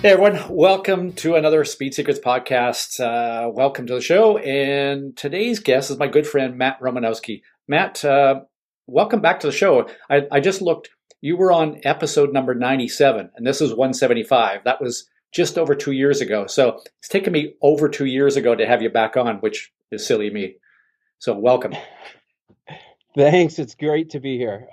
Hey everyone, welcome to another Speed Secrets podcast. Welcome to the show. And today's guest is my good friend, Matt Romanowski. Matt, welcome back to the show. I just looked, you were on episode number 97, and this is 175. That was just over 2 years ago. So it's taken me over 2 years ago to have you back on, which is silly of me. So welcome. Thanks. It's great to be here.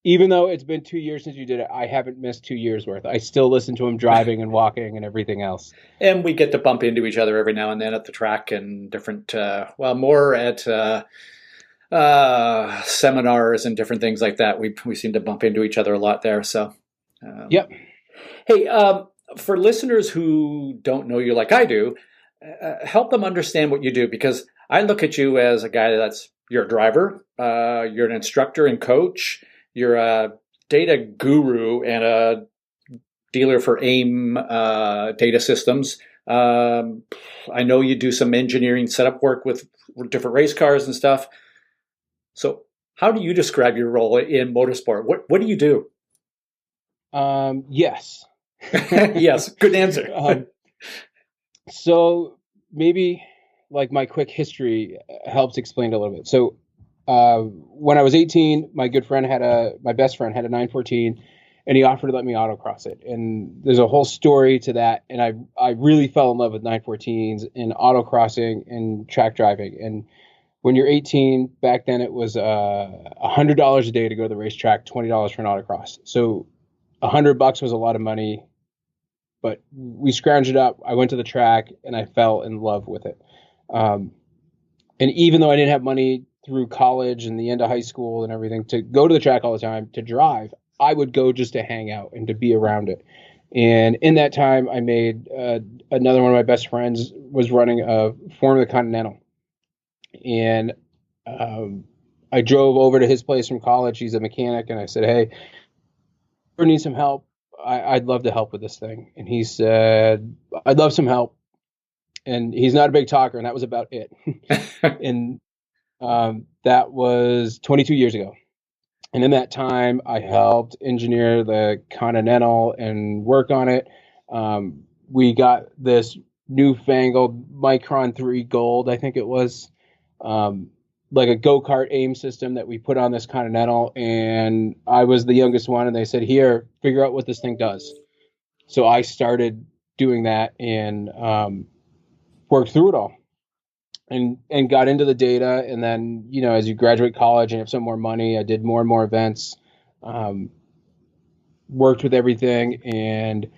Even though it's been 2 years since you did it, I haven't missed 2 years worth. I still listen to him driving and walking and everything else. And we get to bump into each other every now and then at the track and different, more at seminars and different things like that. We seem to bump into each other a lot there. So, Yep. Hey, for listeners who don't know you like I do, help them understand what you do, because I look at you as a guy you're a driver, you're an instructor and coach. You're a data guru and a dealer for AIM data systems. I know you do some engineering setup work with different race cars and stuff. So how do you describe your role in motorsport? What do you do? Yes. Yes, good answer. So maybe like my quick history helps explain it a little bit. So when I was 18, my best friend had a 914, and he offered to let me autocross it. And there's a whole story to that. And I really fell in love with 914s and autocrossing and track driving. And when you're 18, back then it was $100 a day to go to the racetrack, $20 for an autocross. So $100 was a lot of money, but we scrounged it up. I went to the track and I fell in love with it. And even though I didn't have money through college and the end of high school and everything to go to the track all the time to drive, I would go just to hang out and to be around it. And in that time, I made another one of my best friends was running a Form of the Continental. And I drove over to his place from college. He's a mechanic. And I said, hey, I need some help. I'd love to help with this thing. And he said, I'd love some help. And he's not a big talker. And that was about it. And that was 22 years ago. And in that time, I helped engineer the Continental and work on it. We got this newfangled Micron 3 Gold, I think it was, like a go-kart aim system that we put on this Continental. And I was the youngest one. And they said, here, figure out what this thing does. So I started doing that and worked through it all. And got into the data. And then, as you graduate college and have some more money, I did more and more events, worked with everything, and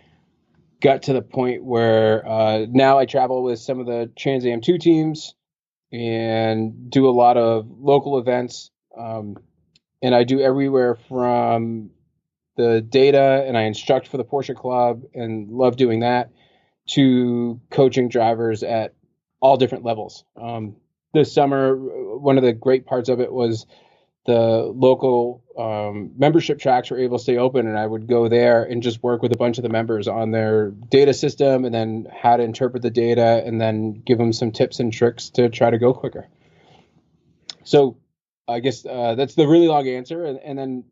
got to the point where now I travel with some of the Trans Am 2 teams and do a lot of local events. And I do everywhere from the data, and I instruct for the Porsche Club and love doing that, to coaching drivers at all different levels. This summer, one of the great parts of it was the local membership tracks were able to stay open, and I would go there and just work with a bunch of the members on their data system and then how to interpret the data and then give them some tips and tricks to try to go quicker. So I guess that's the really long answer. And then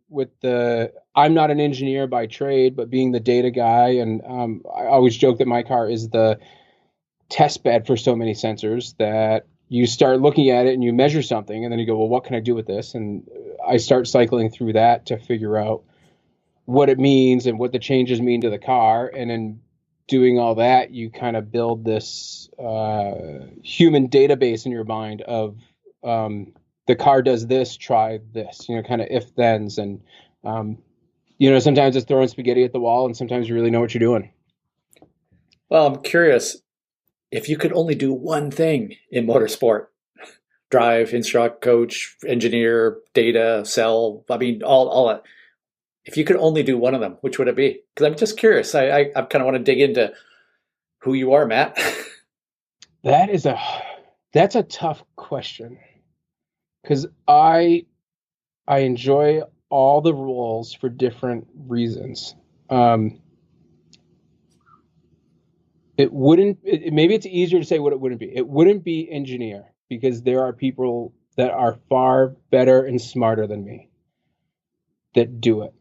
I'm not an engineer by trade, but being the data guy, and I always joke that my car is the test bed for so many sensors that you start looking at it and you measure something and then you go, well, what can I do with this? And I start cycling through that to figure out what it means and what the changes mean to the car. And in doing all that, you kind of build this human database in your mind of the car does this, try this, kind of if thens. And, sometimes it's throwing spaghetti at the wall and sometimes you really know what you're doing. Well, I'm curious. If you could only do one thing in motorsport, drive, instruct, coach, engineer, data, sell, all that. If you could only do one of them, which would it be? Because I'm just curious. I kind of want to dig into who you are, Matt. That's a tough question, because I enjoy all the roles for different reasons. Maybe it's easier to say what it wouldn't be. It wouldn't be engineer, because there are people that are far better and smarter than me that do it.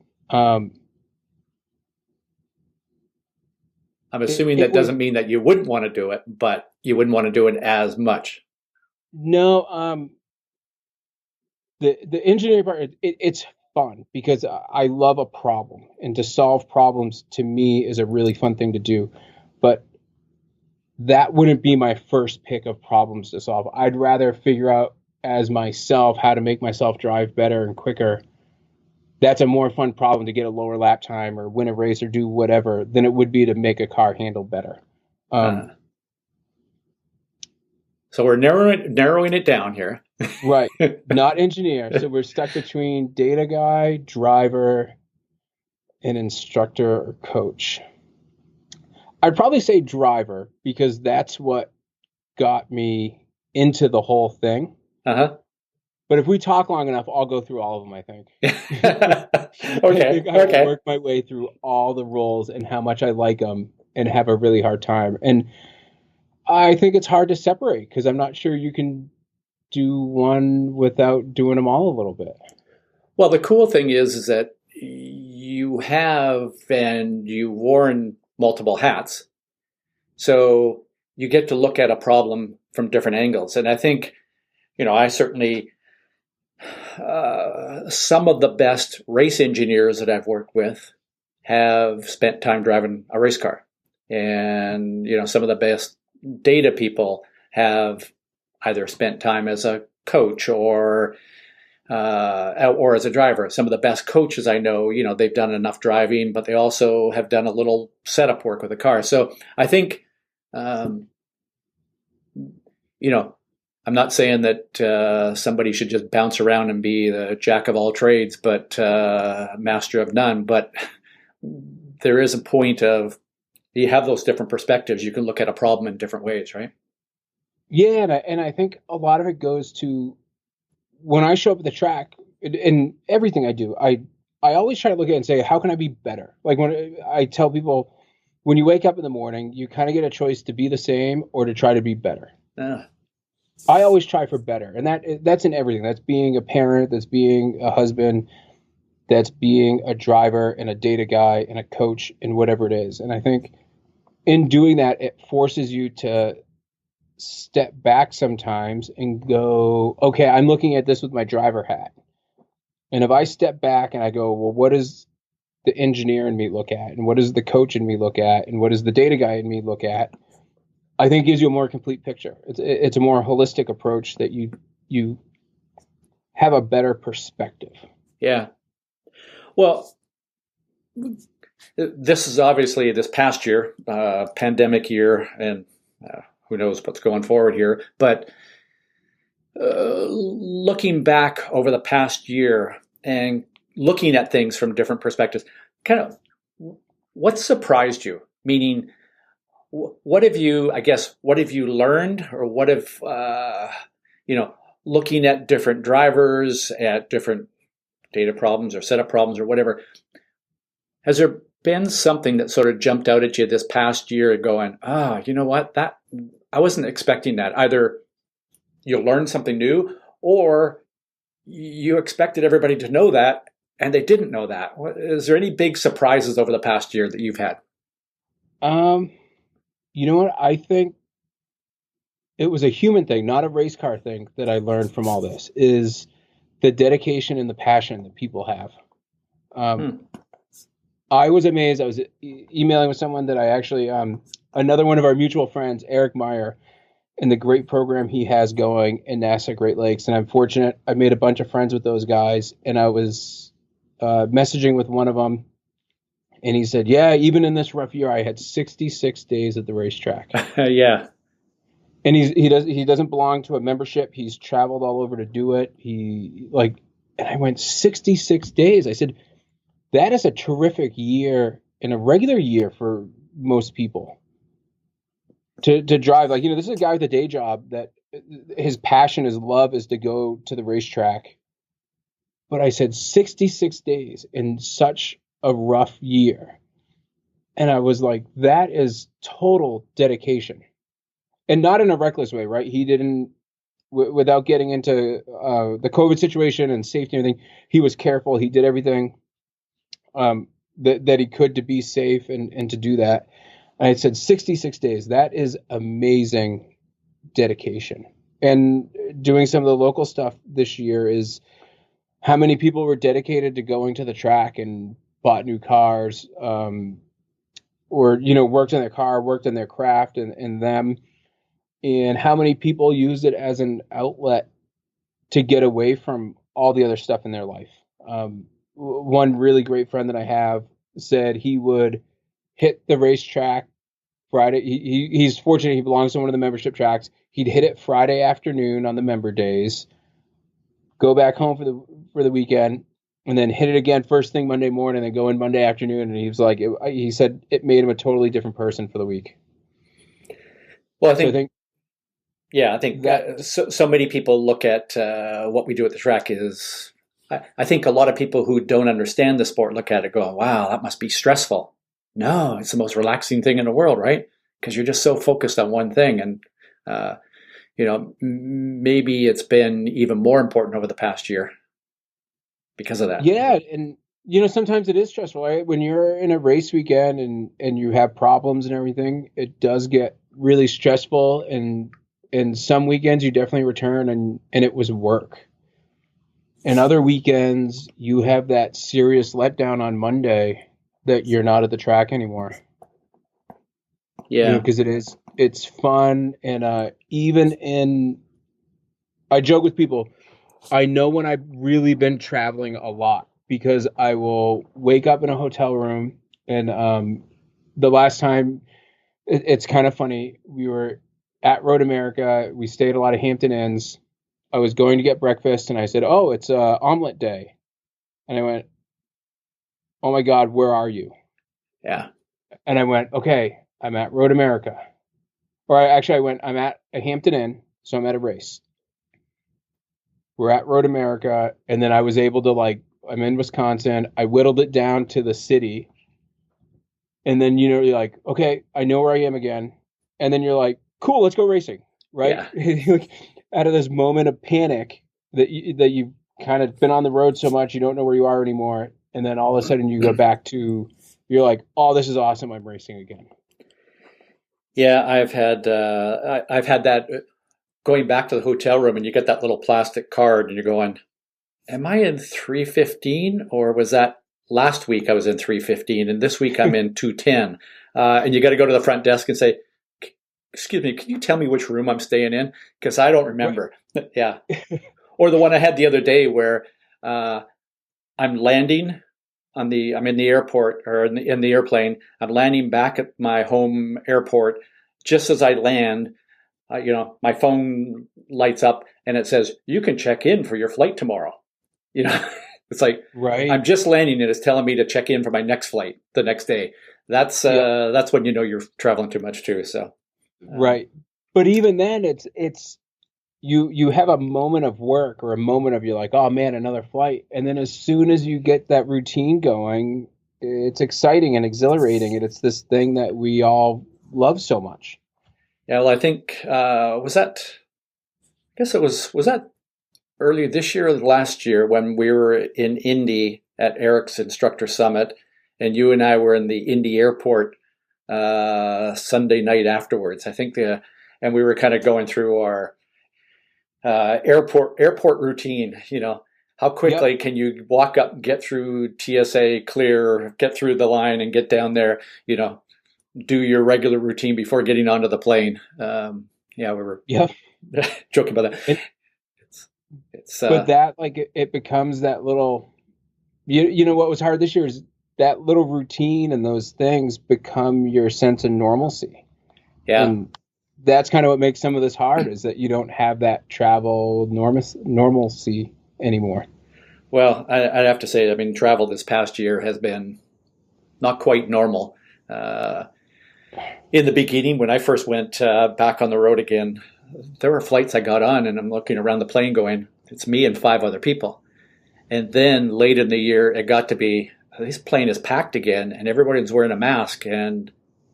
I'm assuming that doesn't mean that you wouldn't want to do it, but you wouldn't want to do it as much. No, the engineering part, it's fun because I love a problem, and to solve problems to me is a really fun thing to do. But that wouldn't be my first pick of problems to solve. I'd rather figure out as myself how to make myself drive better and quicker. That's a more fun problem to get a lower lap time or win a race or do whatever than it would be to make a car handle better. So we're narrowing it down here. Right. Not engineer. So we're stuck between data guy, driver, and instructor or coach. I'd probably say driver because that's what got me into the whole thing. Uh-huh. But if we talk long enough, I'll go through all of them, I think. Okay. I will work my way through all the roles and how much I like them and have a really hard time. And I think it's hard to separate because I'm not sure you can do one without doing them all a little bit. Well, the cool thing is that you have and you worn multiple hats. So you get to look at a problem from different angles. And I think, I certainly, some of the best race engineers that I've worked with have spent time driving a race car. And, some of the best data people have either spent time as a coach or as a driver. Some of the best coaches I know, they've done enough driving, but they also have done a little setup work with the car. So I think, I'm not saying that somebody should just bounce around and be the jack of all trades, but master of none. But there is a point of you have those different perspectives. You can look at a problem in different ways, right? Yeah, and I think a lot of it goes to when I show up at the track and everything I do, I always try to look at it and say, how can I be better? Like when I tell people, when you wake up in the morning, you kind of get a choice to be the same or to try to be better. I always try for better. And that's in everything. That's being a parent, that's being a husband, that's being a driver and a data guy and a coach and whatever it is. And I think in doing that, it forces you to step back sometimes and go, okay, I'm looking at this with my driver hat. And if I step back and I go, well, what does the engineer in me look at? And what does the coach in me look at? And what does the data guy in me look at? I think it gives you a more complete picture. It's a more holistic approach that you have a better perspective. Yeah. Well, this is obviously this past year, pandemic year, and who knows what's going forward here. But looking back over the past year and looking at things from different perspectives, kind of what surprised you? Meaning, what have you learned, or what have, looking at different drivers, at different data problems or setup problems or whatever, has there been something that sort of jumped out at you this past year going, you know what, that I wasn't expecting that. Either you learned something new or you expected everybody to know that and they didn't know that. Is there any big surprises over the past year that you've had? You know what? I think it was a human thing, not a race car thing, that I learned from all this is the dedication and the passion that people have. I was amazed. I was emailing with someone that I actually, another one of our mutual friends, Eric Meyer, and the great program he has going in NASA Great Lakes. And I'm fortunate. I made a bunch of friends with those guys, and I was messaging with one of them, and he said, yeah, even in this rough year, I had 66 days at the racetrack. Yeah. And he doesn't belong to a membership. He's traveled all over to do it. And I went 66 days. I said, that is a terrific year in a regular year for most people to drive. This is a guy with a day job that his passion, his love is to go to the racetrack. But I said 66 days in such a rough year. And I was like, that is total dedication. And not in a reckless way, right? He didn't, without getting into the COVID situation and safety and everything, he was careful. He did everything that he could to be safe and to do that. And I said 66 days. That is amazing dedication. And doing some of the local stuff this year is how many people were dedicated to going to the track and bought new cars, or, worked on their car, worked on their craft and them, and how many people used it as an outlet to get away from all the other stuff in their life. One really great friend that I have said he would hit the racetrack Friday. He's fortunate he belongs to one of the membership tracks. He'd hit it Friday afternoon on the member days, go back home for the weekend, and then hit it again first thing Monday morning, and then go in Monday afternoon. And he was like, he said it made him a totally different person for the week. Well, I think that so many people look at what we do at the track is, I think a lot of people who don't understand the sport look at it going, wow, that must be stressful. No, it's the most relaxing thing in the world, right? Because you're just so focused on one thing. And, maybe it's been even more important over the past year because of that. Yeah. And, sometimes it is stressful, right? When you're in a race weekend and you have problems and everything, it does get really stressful. And some weekends you definitely return and it was work. And other weekends you have that serious letdown on Monday that you're not at the track anymore. Yeah. Because it's fun. And I joke with people, I know when I've really been traveling a lot because I will wake up in a hotel room. And the last time, it's kind of funny, we were at Road America. We stayed at a lot of Hampton Inns. I was going to get breakfast and I said, oh, it's omelet day. And I went, oh my God, where are you? Yeah. And I went, okay, I'm at Road America. I went, I'm at a Hampton Inn, so I'm at a race. We're at Road America. And then I was able to, I'm in Wisconsin. I whittled it down to the city. And then, you're like, okay, I know where I am again. And then you're like, cool, let's go racing. Right? Yeah. Out of this moment of panic that you've kind of been on the road so much, you don't know where you are anymore. And then all of a sudden you go back to, you're like, oh, this is awesome. I'm racing again. Yeah, I've had that going back to the hotel room, and you get that little plastic card, and you're going, "Am I in 315, or was that last week I was in 315, and this week I'm in 210?" And you got to go to the front desk and say, "Excuse me, can you tell me which room I'm staying in? Because I don't remember." Right. Yeah. Or the one I had the other day where I'm landing. I'm in the airport or in the airplane. I'm landing back at my home airport. Just as I land, my phone lights up and it says, "You can check in for your flight tomorrow." It's like, right. I'm just landing and it's telling me to check in for my next flight the next day. That's when you're traveling too much too. So, right. But even then, it's. You have a moment of work or a moment of you're like, oh man, another flight. And then as soon as you get that routine going, it's exciting and exhilarating. And it's this thing that we all love so much. Yeah, well, I think, was that earlier this year or last year when we were in Indy at Eric's Instructor Summit, and you and I were in the Indy airport Sunday night afterwards. I think and we were kind of going through our airport routine. How quickly can you walk up and get through TSA clear, get through the line and get down there, do your regular routine before getting onto the plane. We were joking about that. But that, it becomes that little, what was hard this year is that little routine and those things become your sense of normalcy. Yeah. And that's kind of what makes some of this hard is that you don't have that travel normalcy anymore. Well, I'd have to say, travel this past year has been not quite normal. In the beginning, when I first went back on the road again, there were flights I got on and I'm looking around the plane going, it's me and 5 other people. And then late in the year, it got to be, this plane is packed again and everybody's wearing a mask and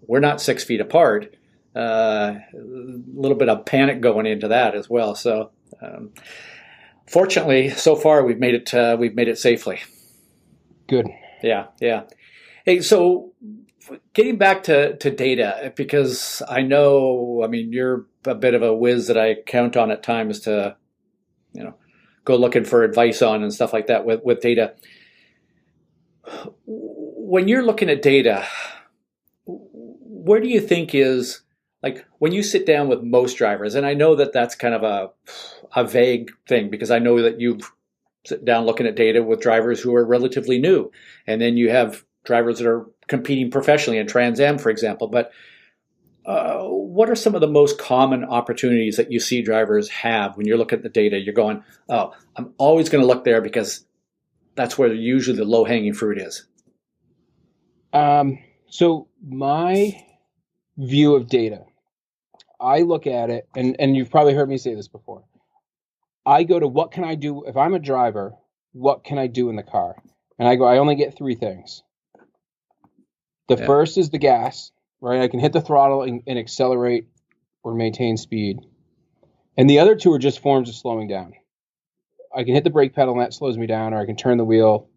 we're not 6 feet apart. A little bit of panic going into that as well. So, fortunately, so far we've made it safely. Good. Yeah. Hey, so getting back to data, because I know, I mean, you're a bit of a whiz that I count on at times to, you know, go looking for advice on and stuff like that with data. When you're looking at data, where do you think is, like, when you sit down with most drivers, and I know that that's kind of a vague thing, because I know that you've sit down looking at data with drivers who are relatively new, and then you have drivers that are competing professionally in Trans Am, for example. But what are some of the most common opportunities that you see drivers have when you're looking at the data? You're going, oh, I'm always going to look there because that's where usually the low-hanging fruit is. So my view of data, I look at it, and you've probably heard me say this before. I go to, what can I do if I'm a driver? What can I do in the car? And I only get three things. The first is the gas, right? I can hit the throttle and accelerate or maintain speed. And the other two are just forms of slowing down. I can hit the brake pedal and that slows me down, or I can turn the wheel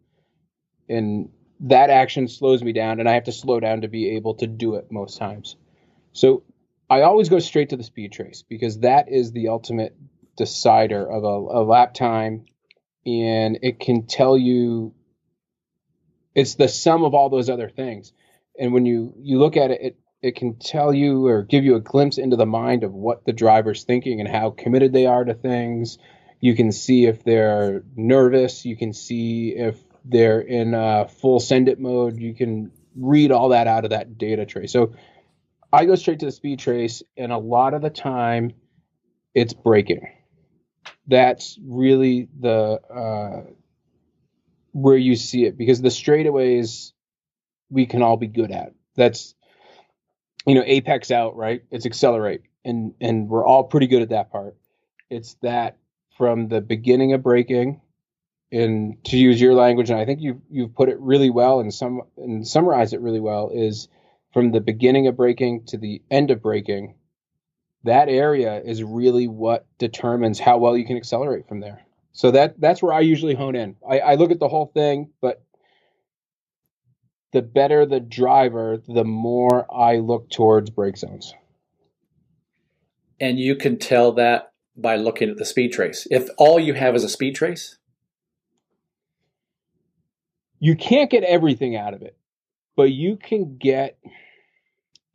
and that action slows me down, and I have to slow down to be able to do it most times. So I always go straight to the speed trace, because that is the ultimate decider of a lap time, and it can tell you, it's the sum of all those other things. And when you look at it, it can tell you or give you a glimpse into the mind of what the driver's thinking and how committed they are to things. You can see if they're nervous. You can see if they're in full send it mode. You can read all that out of that data trace. So I go straight to the speed trace, and a lot of the time it's braking. That's really the where you see it, because the straightaways we can all be good at. That's, apex out, right? It's accelerate. And we're all pretty good at that part. It's that from the beginning of braking, and to use your language, and I think you've put it really well and summarized it really well, is from the beginning of braking to the end of braking. That area is really what determines how well you can accelerate from there. So that's where I usually hone in. I look at the whole thing, but the better the driver, the more I look towards brake zones. And you can tell that by looking at the speed trace. If all you have is a speed trace, you can't get everything out of it, but you can get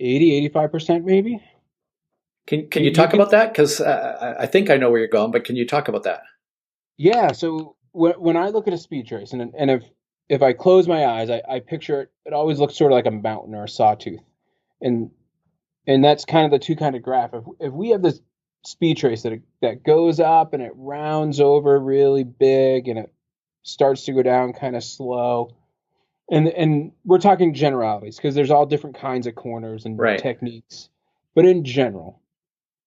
80-85% maybe. Can you talk about that? Because I think I know where you're going, but can you talk about that? Yeah. So when I look at a speed trace, and if I close my eyes, I picture it. It always looks sort of like a mountain or a sawtooth, and that's kind of the two kind of graph. If we have this speed trace that goes up and it rounds over really big, and it starts to go down kind of slow, and we're talking generalities because there's all different kinds of corners and techniques, but in general,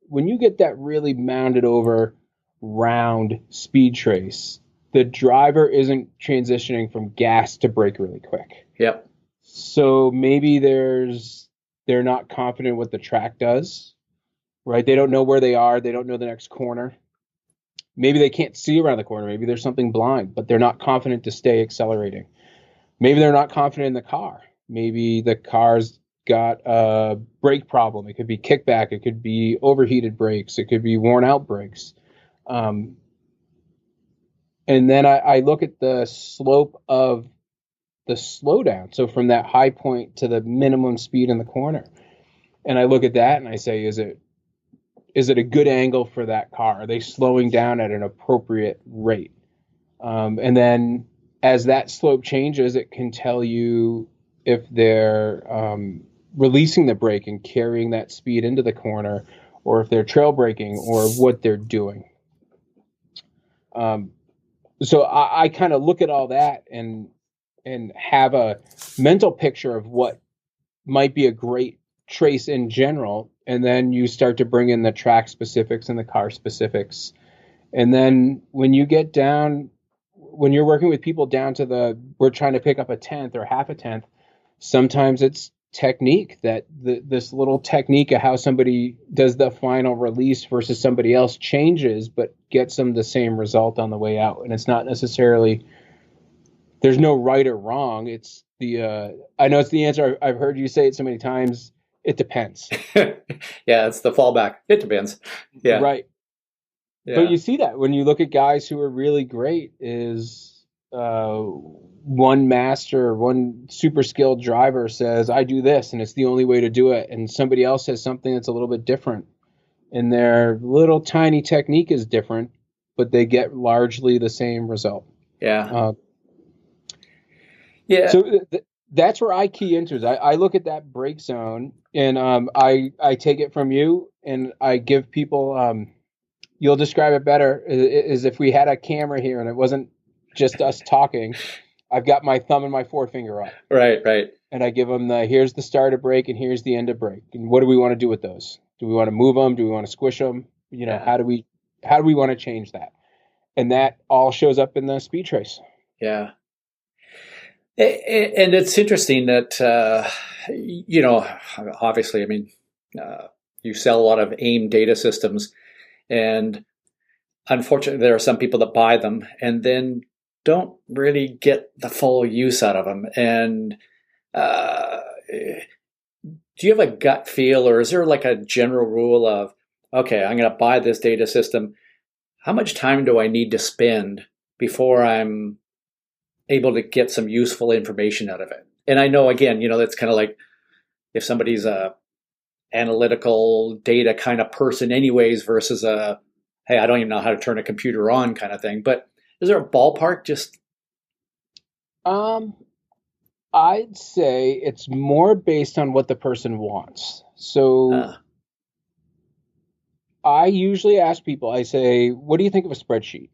when you get that really mounded over round speed trace, the driver isn't transitioning from gas to brake really quick. Yep. So maybe they're not confident what the track does, right? They don't know where they are. They don't know the next corner. Maybe they can't see around the corner. Maybe there's something blind, but they're not confident to stay accelerating. Maybe they're not confident in the car. Maybe the car's got a brake problem. It could be kickback. It could be overheated brakes. It could be worn out brakes. And then I look at the slope of the slowdown. So from that high point to the minimum speed in the corner. And I look at that and I say, is it a good angle for that car? Are they slowing down at an appropriate rate? And then as that slope changes, it can tell you if they're releasing the brake and carrying that speed into the corner, or if they're trail braking, or what they're doing. So I kind of look at all that and have a mental picture of what might be a great trace in general. And then you start to bring in the track specifics and the car specifics. And then when you get down, when you're working with people down to we're trying to pick up a tenth or half a tenth, sometimes it's technique, that this little technique of how somebody does the final release versus somebody else changes, but gets them the same result on the way out. And it's not necessarily there's no right or wrong. It's I know it's the answer. I've heard you say it so many times. It depends. Yeah, it's the fallback. It depends. Yeah, Right. But yeah, you see that when you look at guys who are really great is one master, one super skilled driver says, I do this and it's the only way to do it. And somebody else says something that's a little bit different. And their little tiny technique is different, but they get largely the same result. yeah, Uh, yeah. so that's where I key into is I look at that break zone and I take it from you and I give people you'll describe it better is if we had a camera here and it wasn't just us talking. I've got my thumb and my forefinger up. Right, right. And I give them here's the start of break and here's the end of break. And what do we want to do with those? Do we want to move them? Do we want to squish them? Yeah, How do we want to change that? And that all shows up in the speed trace. yeah. And it's interesting that obviously, I mean, you sell a lot of AIM data systems, and unfortunately, there are some people that buy them and then don't really get the full use out of them. And do you have a gut feel, or is there like a general rule of, okay, I'm going to buy this data system. How much time do I need to spend before I'm able to get some useful information out of it? And I know, again, that's kind of like if somebody's a analytical data kind of person anyways versus a, hey, I don't even know how to turn a computer on kind of thing. But is there a ballpark just? I'd say it's more based on what the person wants. So I usually ask people, I say, what do you think of a spreadsheet?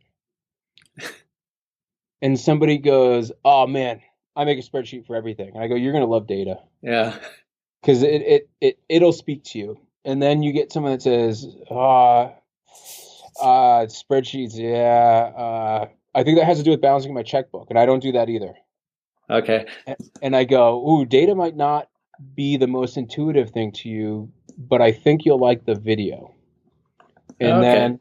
And somebody goes, oh man, I make a spreadsheet for everything. And I go, you're going to love data. Yeah. Because it'll speak to you. And then you get someone that says, spreadsheets, yeah. I think that has to do with balancing my checkbook. And I don't do that either. Okay. And I go, ooh, data might not be the most intuitive thing to you, but I think you'll like the video. And then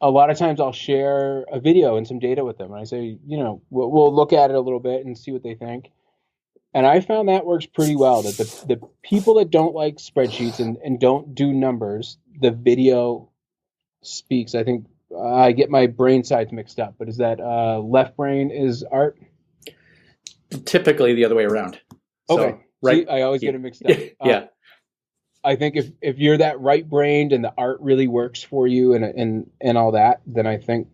a lot of times I'll share a video and some data with them. And I say, we'll look at it a little bit and see what they think. And I found that works pretty well, that the people that don't like spreadsheets and don't do numbers, the video speaks. I think I get my brain sides mixed up, but is that left brain is art? Typically the other way around. Okay. So, right. See, I always get it mixed up. Yeah. I think if you're that right-brained and the art really works for you and all that, then I think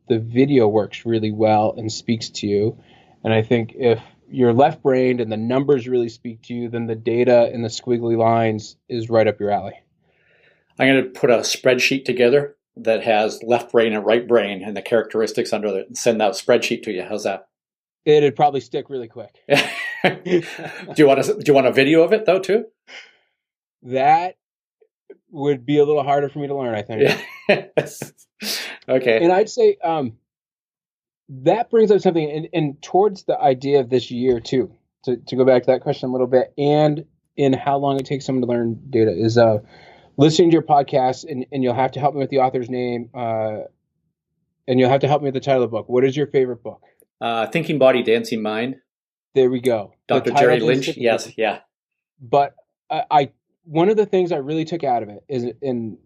the video works really well and speaks to you. And I think if you're left-brained and the numbers really speak to you, then the data and the squiggly lines is right up your alley. I'm going to put a spreadsheet together that has left brain and right brain and the characteristics under it and send that spreadsheet to you. How's that? It'd probably stick really quick. Do you want a video of it though too? That would be a little harder for me to learn, I think. Okay. And I'd say that brings up something, and towards the idea of this year too, to go back to that question a little bit, and in how long it takes someone to learn data, is listening to your podcast, and you'll have to help me with the author's name, and you'll have to help me with the title of the book. What is your favorite book? Thinking Body, Dancing Mind. There we go. Dr. Jerry Lynch. Yes, yeah. But one of the things I really took out of it is, and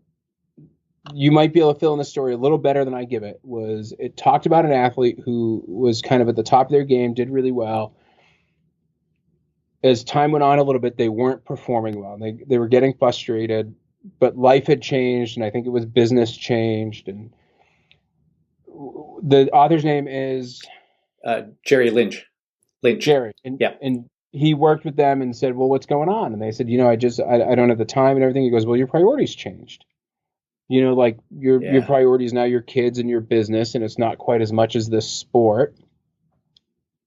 you might be able to fill in the story a little better than I give it, was it talked about an athlete who was kind of at the top of their game, did really well. As time went on a little bit, they weren't performing well. They were getting frustrated, but life had changed, and I think it was business changed. And the author's name is Jerry Lynch. Jerry. And he worked with them and said, well, what's going on? And they said, I don't have the time and everything. He goes, well, your priorities changed. Like your priorities now, your kids and your business, and it's not quite as much as this sport.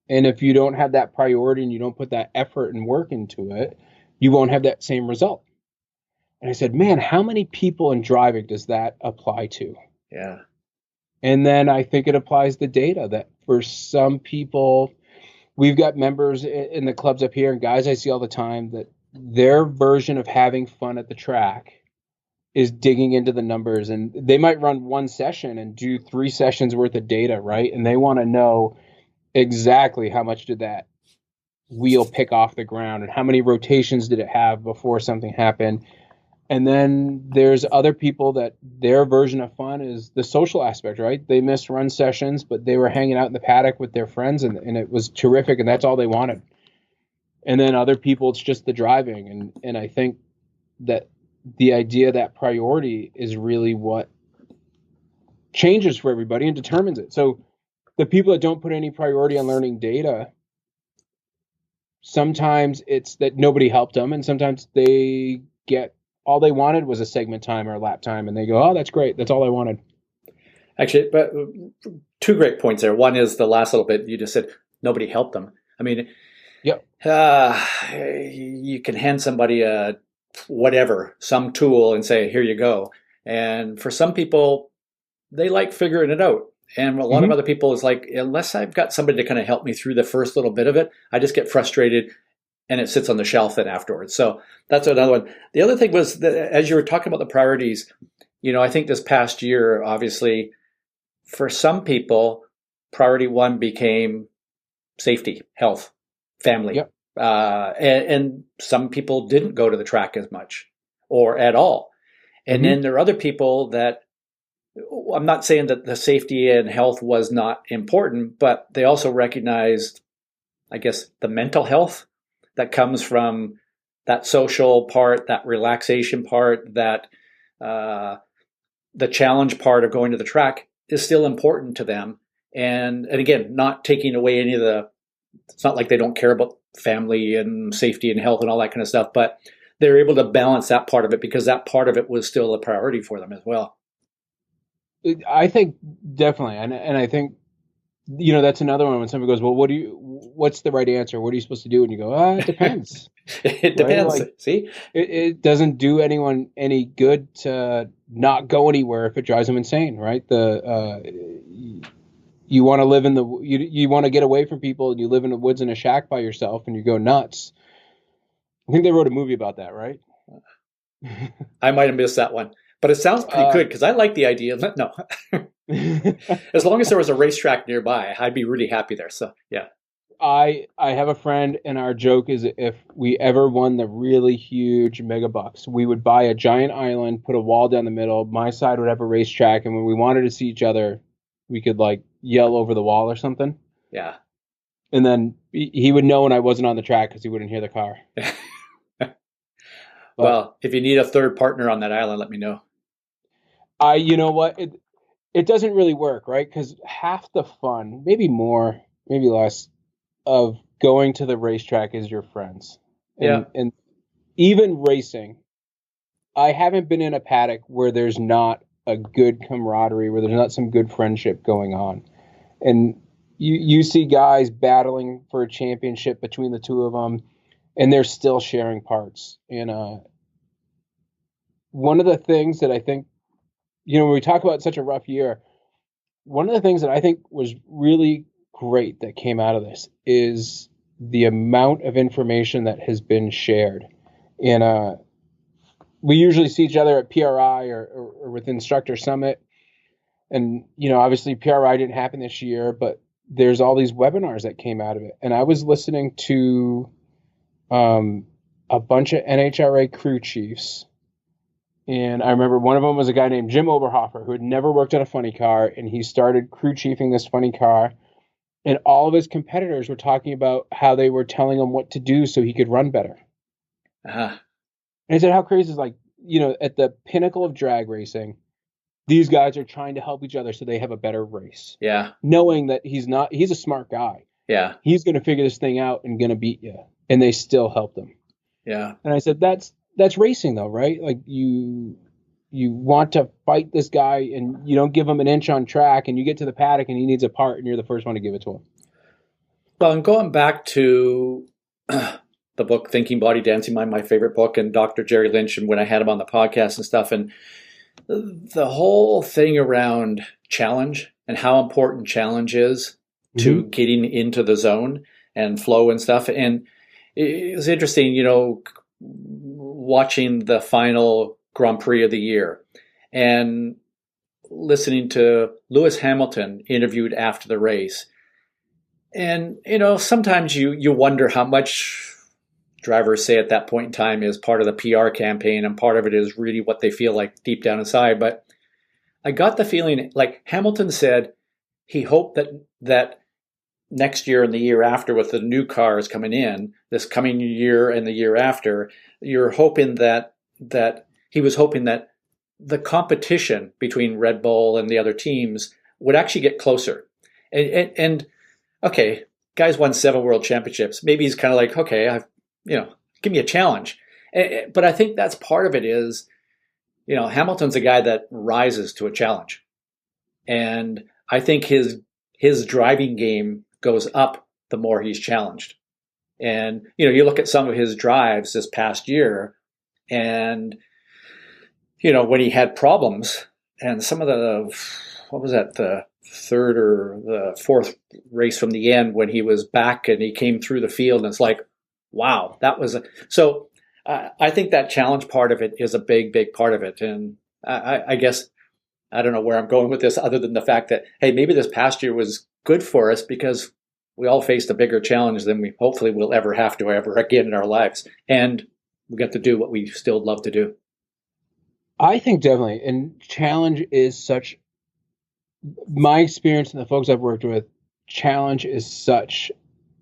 And if you don't have that priority and you don't put that effort and work into it, you won't have that same result. And I said, man, how many people in driving does that apply to? Yeah. And then I think it applies to data, that for some people, we've got members in the clubs up here and guys I see all the time that their version of having fun at the track is digging into the numbers, and they might run one session and do 3 sessions worth of data, right? And they want to know exactly how much did that wheel pick off the ground and how many rotations did it have before something happened. And then there's other people that their version of fun is the social aspect, right? They missed run sessions, but they were hanging out in the paddock with their friends, and it was terrific, and that's all they wanted. And then other people, it's just the driving. And I think that the idea that priority is really what changes for everybody and determines it. So the people that don't put any priority on learning data, sometimes it's that nobody helped them, and sometimes they get all they wanted was a segment time or a lap time, and they go, oh, that's great. That's all I wanted. Actually, but two great points there. One is the last little bit you just said, nobody helped them. I mean, yep. You can hand somebody some tool and say, here you go. And for some people, they like figuring it out. And a lot of other people is like, unless I've got somebody to kind of help me through the first little bit of it, I just get frustrated and it sits on the shelf then afterwards. So that's another one. The other thing was that as you were talking about the priorities, I think this past year, obviously, for some people, priority one became safety, health, family. Yep. And some people didn't go to the track as much or at all. And then there are other people that, I'm not saying that the safety and health was not important, but they also recognized, I guess, the mental health that comes from that social part, that relaxation part, that the challenge part of going to the track is still important to them. And again, not taking away any of it's not like they don't care about family and safety and health and all that kind of stuff, but they're able to balance that part of it because that part of it was still a priority for them as well. I think definitely. And I think, that's another one when somebody goes, well, what's the right answer? What are you supposed to do? And you go, it depends. It depends. Right? Like, see, it doesn't do anyone any good to not go anywhere if it drives them insane, right? You want to live you want to get away from people and you live in the woods in a shack by yourself and you go nuts. I think they wrote a movie about that, right? I might have missed that one, but it sounds pretty good because I like the idea. No, as long as there was a racetrack nearby, I'd be really happy there. So yeah. I have a friend, and our joke is if we ever won the really huge mega bucks, we would buy a giant island, put a wall down the middle. My side would have a racetrack, and when we wanted to see each other, we could like yell over the wall or something. Yeah. And then he would know when I wasn't on the track because he wouldn't hear the car. Well, if you need a third partner on that island, let me know. You know what? It doesn't really work, right? Because half the fun, maybe more, maybe less, of going to the racetrack is your friends. And even racing, I haven't been in a paddock where there's not a good camaraderie, where there's not some good friendship going on. And you see guys battling for a championship between the two of them, and they're still sharing parts. And one of the things that I think, when we talk about such a rough year, one of the things that I think was really great that came out of this is the amount of information that has been shared. And we usually see each other at PRI or with Instructor Summit. And, obviously PRI didn't happen this year, but there's all these webinars that came out of it. And I was listening to a bunch of NHRA crew chiefs. And I remember one of them was a guy named Jim Oberhofer who had never worked on a funny car. And he started crew chiefing this funny car. And all of his competitors were talking about how they were telling him what to do so he could run better. Uh-huh. And I said, how crazy is like, at the pinnacle of drag racing, these guys are trying to help each other so they have a better race. Yeah. Knowing that he's a smart guy. Yeah. He's going to figure this thing out and going to beat you. And they still help them. Yeah. And I said, that's racing though, right? Like you want to fight this guy and you don't give him an inch on track and you get to the paddock and he needs a part and you're the first one to give it to him. Well, and going back to the book, Thinking Body Dancing Mind, my favorite book, and Dr. Jerry Lynch, and when I had him on the podcast and stuff, and the whole thing around challenge and how important challenge is to getting into the zone and flow and stuff. And it was interesting, watching the final Grand Prix of the year and listening to Lewis Hamilton interviewed after the race. And, sometimes you wonder how much drivers say at that point in time is part of the PR campaign and part of it is really what they feel like deep down inside. But I got the feeling, like Hamilton said, he hoped that next year and the year after, with the new cars coming in, this coming year and the year after, you're hoping that he was hoping that the competition between Red Bull and the other teams would actually get closer. And okay, guys won 7 world championships. Maybe he's kind of like, okay, give me a challenge. But I think that's part of it is, Hamilton's a guy that rises to a challenge. And I think his driving game goes up the more he's challenged. And, you look at some of his drives this past year and, when he had problems and some of what was that, the third or the fourth race from the end when he was back and he came through the field and it's like, wow, that was so I think that challenge part of it is a big, big part of it. And I guess I don't know where I'm going with this other than the fact that, hey, maybe this past year was good for us because we all faced a bigger challenge than we hopefully will ever have to ever again in our lives. And we got to do what we still love to do. I think definitely. And challenge is such, my experience and the folks I've worked with, challenge is such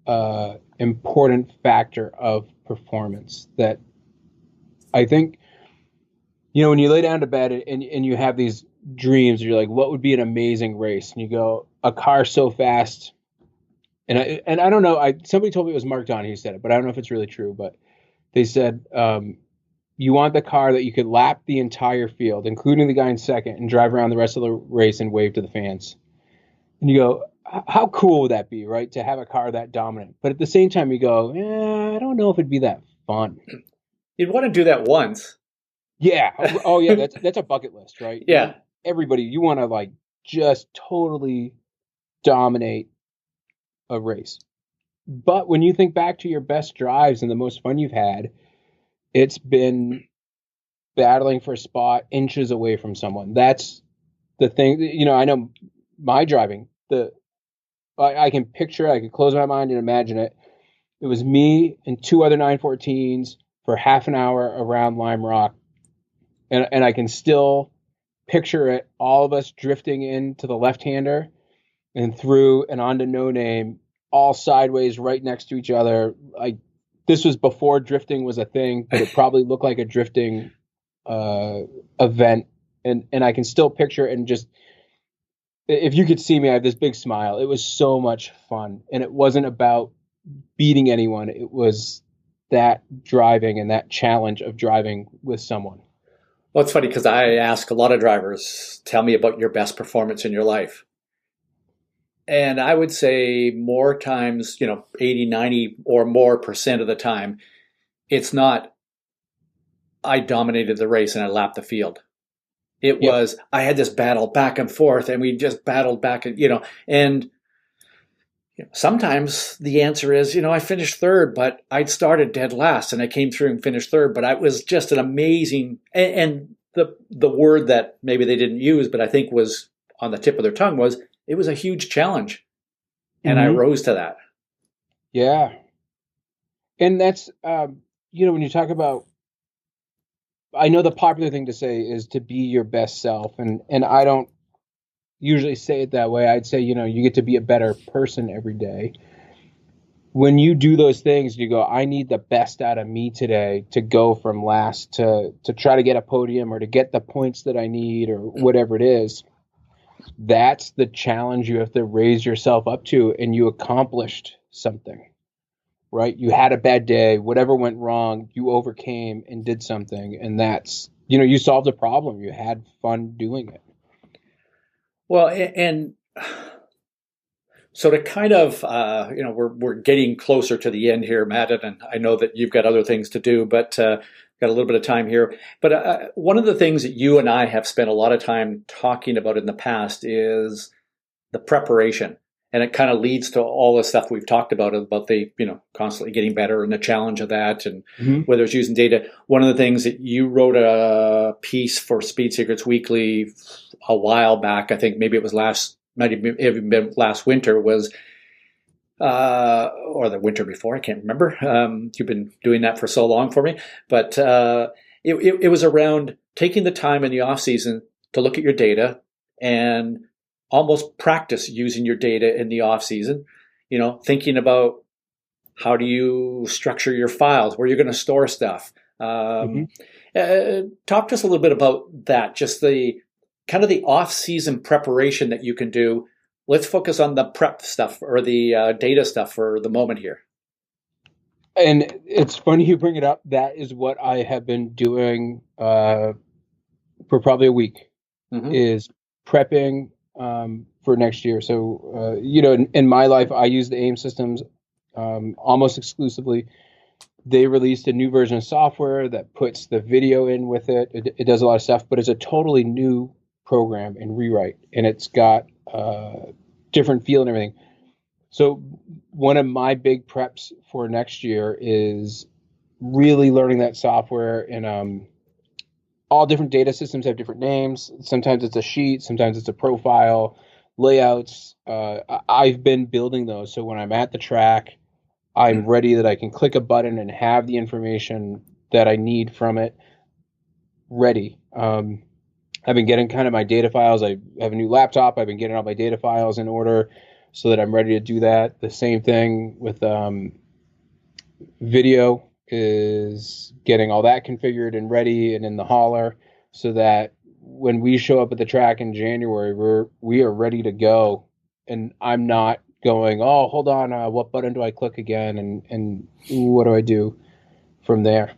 an important factor of performance that I think, when you lay down to bed and you have these dreams, you're like, what would be an amazing race? And you go, a car so fast. And I don't know, somebody told me it was Mark Don who said it, but I don't know if it's really true. But they said, you want the car that you could lap the entire field, including the guy in second, and drive around the rest of the race and wave to the fans. And you go, how cool would that be, right? To have a car that dominant. But at the same time, you go, I don't know if it'd be that fun. You'd want to do that once. Yeah. Oh, yeah. That's a bucket list, right? Yeah. Everybody, you want to like just totally dominate a race. But when you think back to your best drives and the most fun you've had, it's been battling for a spot inches away from someone. That's the thing. I know my driving, I can picture it. I can close my mind and imagine it. It was me and 2 other 914s for half an hour around Lime Rock. And I can still picture it, all of us drifting into the left-hander and through and onto No Name, all sideways right next to each other. This was before drifting was a thing, but it probably looked like a drifting event. And I can still picture it, and just, if you could see me, I have this big smile. It was so much fun. And it wasn't about beating anyone. It was that driving and that challenge of driving with someone. Well, it's funny because I ask a lot of drivers, tell me about your best performance in your life. And I would say more times, 80, 90 or more % of the time, it's not, I dominated the race and I lapped the field. It was, I had this battle back and forth and we just battled back and, and sometimes the answer is, I finished third, but I'd started dead last and I came through and finished third, but I was just an amazing, and the word that maybe they didn't use, but I think was on the tip of their tongue was, it was a huge challenge. And I rose to that. Yeah. And that's, when you talk about, I know the popular thing to say is to be your best self. And I don't usually say it that way. I'd say, you get to be a better person every day. When you do those things, you go, I need the best out of me today to go from last to try to get a podium or to get the points that I need or whatever it is. That's the challenge you have to raise yourself up to, and you accomplished something, right? You had a bad day, whatever went wrong, you overcame and did something. And that's, you solved a problem. You had fun doing it. Well, and so to kind of, we're getting closer to the end here, Matt, and I know that you've got other things to do, but got a little bit of time here. But one of the things that you and I have spent a lot of time talking about in the past is the preparation. And it kind of leads to all the stuff we've talked about the, constantly getting better and the challenge of that and whether it's using data. One of the things that you wrote a piece for Speed Secrets Weekly a while back, I think maybe it was might have even been last winter, was or the winter before. I can't remember. You've been doing that for so long for me, but it was around taking the time in the off season to look at your data and almost practice using your data in the off season. Thinking about how do you structure your files, where you're going to store stuff. Hmm. Talk to us a little bit about that, just the kind of the off-season preparation that you can do. Let's focus on the prep stuff or the data stuff for the moment here. And it's funny you bring it up. That is what I have been doing for probably a week, Mm-hmm. is prepping for next year. So, in my life, I use the AIM systems almost exclusively. They released a new version of software that puts the video in with it. It does a lot of stuff, but it's a totally new program and rewrite, and it's got different feel and everything. So one of my big preps for next year is really learning that software. And all different data systems have different names. Sometimes it's a sheet, sometimes it's a profile, layouts. I've been building those, so when I'm at the track, I'm ready, that I can click a button and have the information that I need from it ready. I've been getting kind of my data files. I have a new laptop. I've been getting all my data files in order so that I'm ready to do that. The same thing with video, is getting all that configured and ready and in the hauler, so that when we show up at the track in January, we are ready to go. And I'm not going, oh, hold on, what button do I click again, and what do I do from there?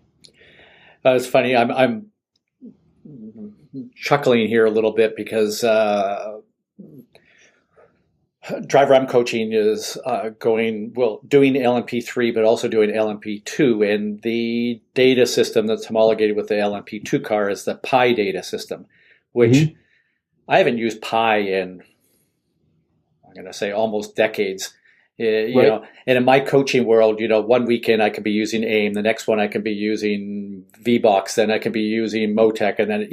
It's funny. I'm chuckling here a little bit because driver I'm coaching is doing LMP3, but also doing LMP2, and the data system that's homologated with the LMP2 car is the Pi data system, which Mm-hmm. I haven't used Pi in, I'm going to say, almost decades. Right, And in my coaching world, one weekend I could be using AIM, the next one I can be using VBox, then I can be using Motec, and then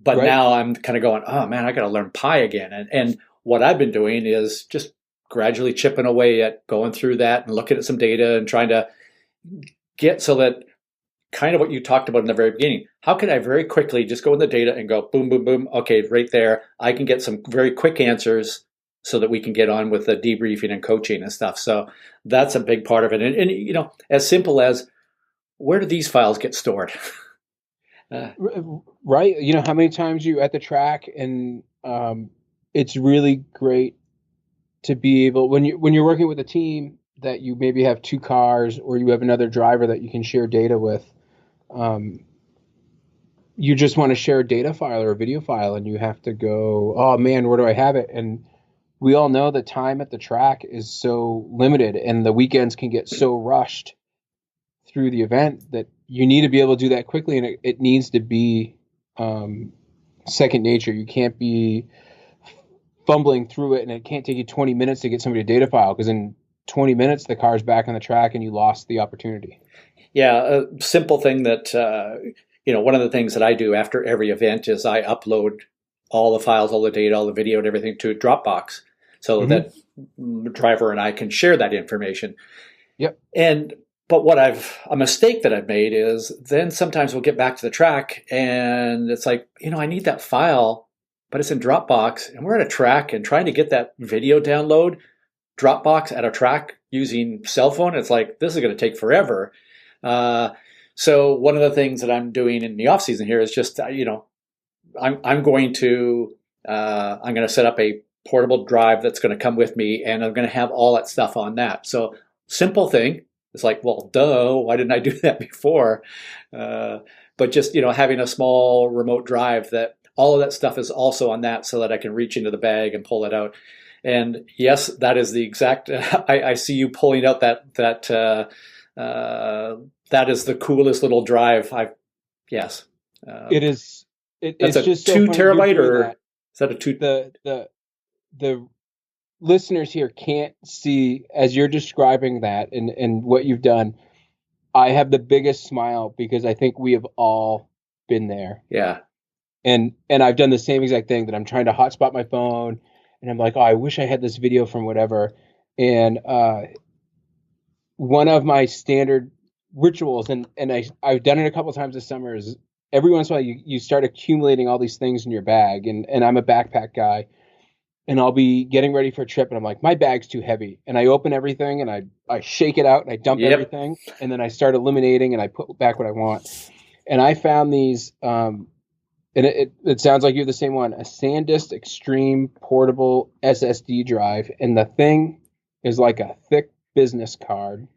but right. now I'm kind of going, oh man, I got to learn Pi again. And what I've been doing is just gradually chipping away at going through that and looking at some data and trying to get so that kind of what you talked about in the very beginning. How can I very quickly just go in the data and go boom, boom, boom? Okay, right there, I can get some very quick answers so that we can get on with the debriefing and coaching and stuff. So that's a big part of it. And as simple as, where do these files get stored? Right. How many times you at the track, and it's really great to be able, when you're working with a team, that you maybe have two cars, or you have another driver that you can share data with. Um, you just want to share a data file or a video file, and you have to go, oh man, where do I have it? And we all know the time at the track is so limited, and the weekends can get so rushed through the event, that you need to be able to do that quickly, and it needs to be second nature. You can't be fumbling through it, and it can't take you 20 minutes to get somebody a data file, because in 20 minutes the car's back on the track and you lost the opportunity. Yeah, a simple thing that, one of the things that I do after every event is I upload all the files, all the data, all the video and everything to Dropbox so Mm-hmm. that the driver and I can share that information. Yep. But a mistake that I've made is then sometimes we'll get back to the track and it's like, I need that file, but it's in Dropbox and we're at a track, and trying to get that video download Dropbox at a track using cell phone, it's like, this is going to take forever. So one of the things that I'm doing in the off season here is just, I'm going to set up a portable drive that's going to come with me, and I'm going to have all that stuff on that. So simple thing. It's like, well, duh, why didn't I do that before? But just, having a small remote drive that all of that stuff is also on that, so that I can reach into the bag and pull it out. And yes, that is the exact, I see you pulling out that is the coolest little drive yes. It is. That's It's a just so two funny you're terabyte, doing or that. is that a two? The listeners here can't see, as you're describing that and what you've done. I have the biggest smile, because I think we have all been there. Yeah. And I've done the same exact thing, that I'm trying to hotspot my phone, and I'm like, oh, I wish I had this video from whatever. And one of my standard rituals, and I've done it a couple of times this summer, is every once in a while you start accumulating all these things in your bag. And I'm a backpack guy, and I'll be getting ready for a trip, and I'm like, my bag's too heavy. And I open everything, and I shake it out, and I dump Yep. everything, and then I start eliminating, and I put back what I want. And I found these, and it sounds like you're the same one, a SanDisk Extreme portable SSD drive. And the thing is like a thick business card,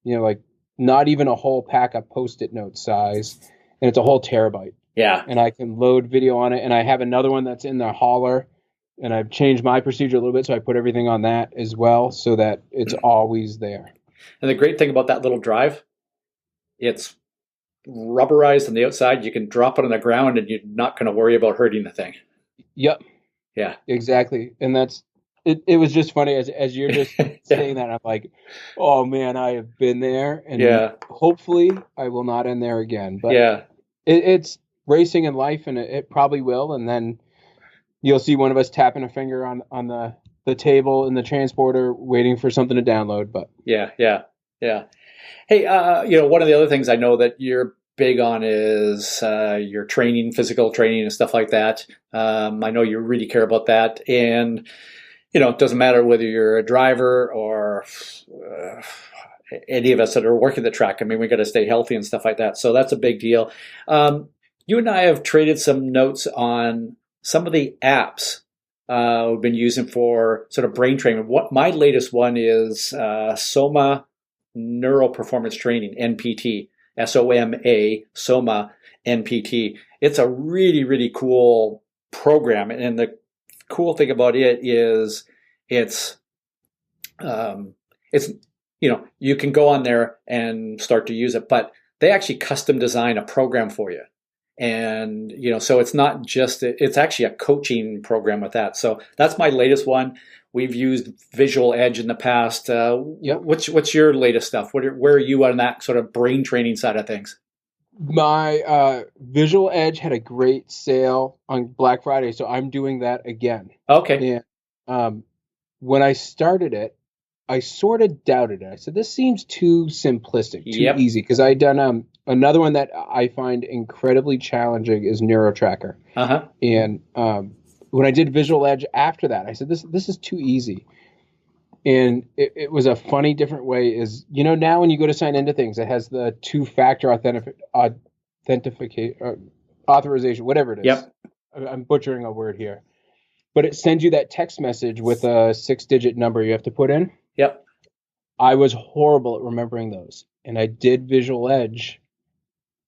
like not even a whole pack of Post-it note size. And it's a whole terabyte. Yeah. And I can load video on it. And I have another one that's in the hauler. And I've changed my procedure a little bit, so I put everything on that as well so that it's always there. And the great thing about that little drive, it's rubberized on the outside. You can drop it on the ground and you're not going to worry about hurting the thing. Yep. Yeah. Exactly. And that's it. It was just funny as you're just saying that. I'm like, oh man, I have been there, and hopefully I will not end there again. But it's racing in life, and it probably will. And then you'll see one of us tapping a finger on the table in the transporter, waiting for something to download. But yeah. Hey, one of the other things I know that you're big on is your training, physical training and stuff like that. I know you really care about that. And, it doesn't matter whether you're a driver or any of us that are working the track. I mean, we got to stay healthy and stuff like that. So that's a big deal. You and I have traded some notes on some of the apps we've been using for sort of brain training. What my latest one is Soma Neural Performance Training, NPT, Soma NPT. It's a really, really cool program. And the cool thing about it is it's you can go on there and start to use it, but they actually custom design a program for you. And, so it's not just, it's actually a coaching program with that. So that's my latest one. We've used Visual Edge in the past. What's your latest stuff? Where are you on that sort of brain training side of things? My Visual Edge had a great sale on Black Friday, so I'm doing that again. Okay. And when I started it, I sort of doubted it. I said, this seems too simplistic, too easy. Because I'd done another one that I find incredibly challenging is NeuroTracker. Uh-huh. And when I did Visual Edge after that, I said, this is too easy. And it was a funny, different way is, now when you go to sign into things, it has the two-factor authorization, whatever it is. Yep. I'm butchering a word here. But it sends you that text message with a 6-digit number you have to put in. Yep. I was horrible at remembering those. And I did Visual Edge,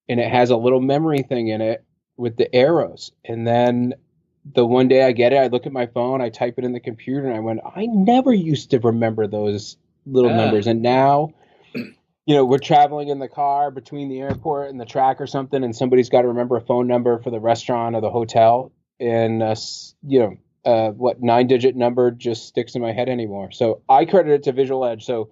and it has a little memory thing in it with the arrows. And then the one day I get it, I look at my phone, I type it in the computer, and I went, I never used to remember those little numbers. And now, we're traveling in the car between the airport and the track or something, and somebody's got to remember a phone number for the restaurant or the hotel. And, 9-digit number just sticks in my head anymore. So I credit it to Visual Edge. So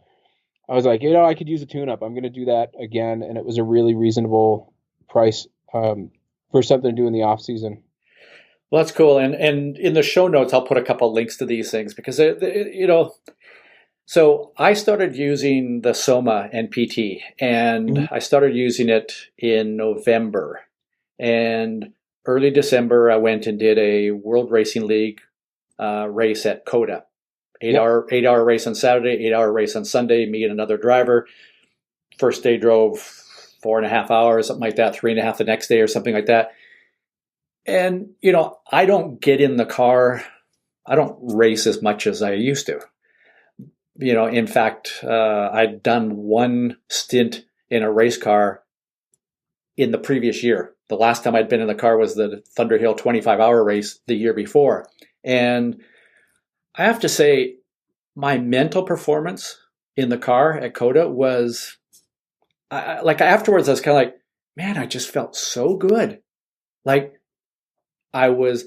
I was like, I could use a tune-up. I'm going to do that again. And it was a really reasonable price for something to do in the off season. Well, that's cool. And in the show notes, I'll put a couple of links to these things because, so I started using the Soma NPT, and I started using it in November. And early December, I went and did a World Racing League race at COTA. 8-hour race on Saturday, 8-hour race on Sunday, me and another driver. First day drove 4.5 hours, something like that, 3.5 the next day or something like that. And, I don't get in the car. I don't race as much as I used to. In fact, I'd done one stint in a race car in the previous year. The last time I'd been in the car was the Thunderhill 25-hour race the year before. And I have to say, my mental performance in the car at COTA was, afterwards, I was kind of like, man, I just felt so good. Like, I was,